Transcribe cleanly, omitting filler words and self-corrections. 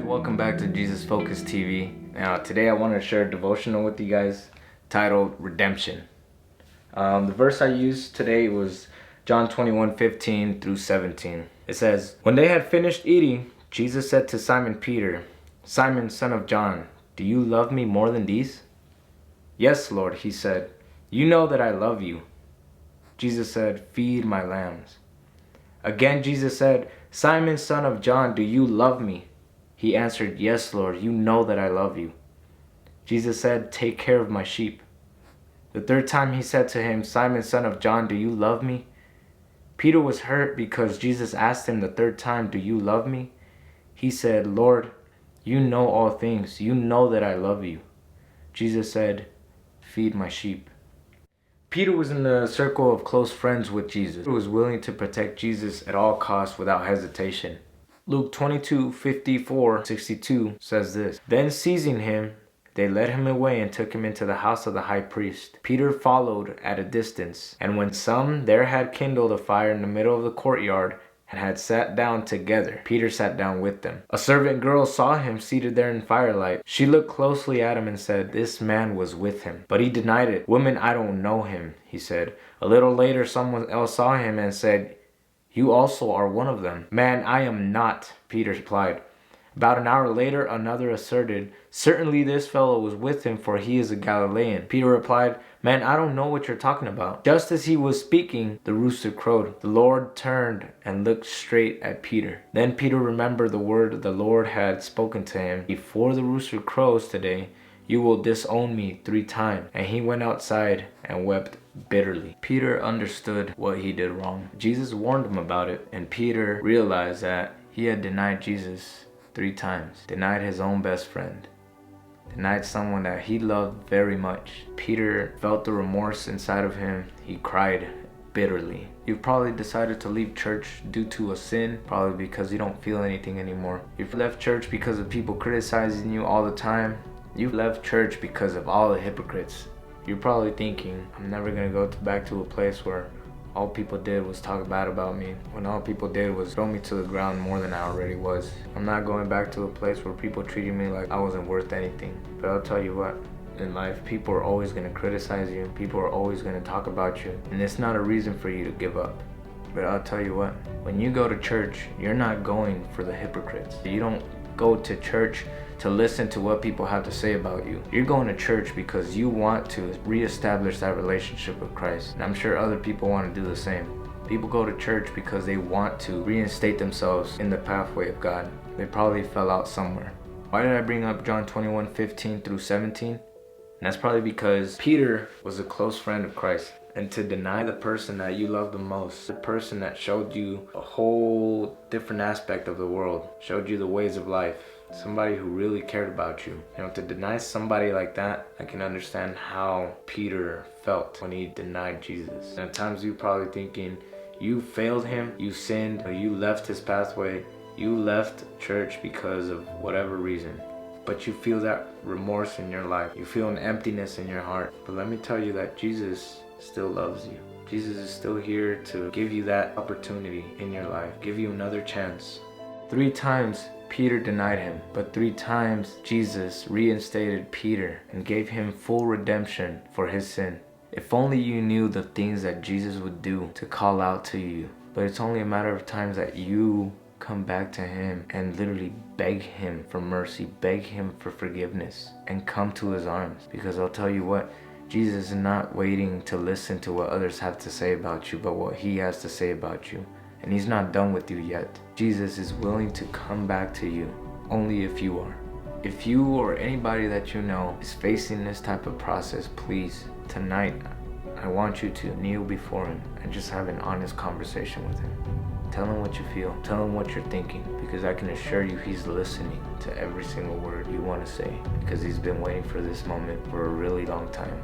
welcome back to Jesusfocustv. Now today I want to share a devotional with you guys titled Redemption. The verse I used today was John 21:15 through 17. It says, "When they had finished eating, Jesus said to Simon Peter, 'Simon, son of John, do you love me more than these?' 'Yes, Lord,' he said. 'You know that I love you.' Jesus said, 'Feed my lambs.' Again Jesus said, 'Simon, son of John, do you love me?' He answered, 'Yes, Lord, you know that I love you.' Jesus said, 'Take care of my sheep.' The third time he said to him, 'Simon, son of John, do you love me?' Peter was hurt because Jesus asked him the third time, 'Do you love me?' He said, 'Lord, you know all things. You know that I love you.' Jesus said, 'Feed my sheep.'" Peter was in the circle of close friends with Jesus. He was willing to protect Jesus at all costs without hesitation. Luke 22:54-62 says this, "Then seizing him, they led him away and took him into the house of the high priest. Peter followed at a distance, and when some there had kindled a fire in the middle of the courtyard, and had sat down together, Peter sat down with them. A servant girl saw him seated there in firelight. She looked closely at him and said, 'This man was with him.' But he denied it. 'Woman, I don't know him,' he said. A little later, someone else saw him and said, 'You also are one of them.' 'Man, I am not,' Peter replied. About an hour later, another asserted, 'Certainly this fellow was with him, for he is a Galilean.' Peter replied, 'Man, I don't know what you're talking about.' Just as he was speaking, the rooster crowed. The Lord turned and looked straight at Peter. Then Peter remembered the word the Lord had spoken to him, 'Before the rooster crows today, you will disown me 3 times. And he went outside and wept bitterly." Peter understood what he did wrong. Jesus warned him about it, and Peter realized that he had denied Jesus 3 times. Denied his own best friend. Denied someone that he loved very much. Peter felt the remorse inside of him. He cried bitterly. You've probably decided to leave church due to a sin, probably because you don't feel anything anymore. You've left church because of people criticizing you all the time. You've left church because of all the hypocrites. You're probably thinking, I'm never gonna go back to a place where all people did was talk bad about me, when all people did was throw me to the ground more than I already was. I'm not going back to a place where people treated me like I wasn't worth anything. But I'll tell you what, in life, people are always gonna criticize you. People are always gonna talk about you. And it's not a reason for you to give up. But I'll tell you what, when you go to church, you're not going for the hypocrites. You don't go to church to listen to what people have to say about you. You're going to church because you want to reestablish that relationship with Christ. And I'm sure other people want to do the same. People go to church because they want to reinstate themselves in the pathway of God. They probably fell out somewhere. Why did I bring up John 21:15-17? And that's probably because Peter was a close friend of Christ. And to deny the person that you love the most, the person that showed you a whole different aspect of the world, showed you the ways of life, somebody who really cared about you. To deny somebody like that, I can understand how Peter felt when he denied Jesus. And at times you're probably thinking, you failed him, you sinned, or you left his pathway, you left church because of whatever reason. But you feel that remorse in your life. You feel an emptiness in your heart. But let me tell you that Jesus still loves you. Jesus is still here to give you that opportunity in your life, give you another chance. 3 times Peter denied him, but 3 times Jesus reinstated Peter and gave him full redemption for his sin. If only you knew the things that Jesus would do to call out to you. But it's only a matter of time that you come back to him and literally beg him for mercy, beg him for forgiveness, and come to his arms. Because I'll tell you what, Jesus is not waiting to listen to what others have to say about you, but what he has to say about you. And he's not done with you yet. Jesus is willing to come back to you, only if you are. If you or anybody that you know is facing this type of process, please, tonight, I want you to kneel before him and just have an honest conversation with him. Tell him what you feel. Tell him what you're thinking, because I can assure you he's listening to every single word you want to say, because he's been waiting for this moment for a really long time.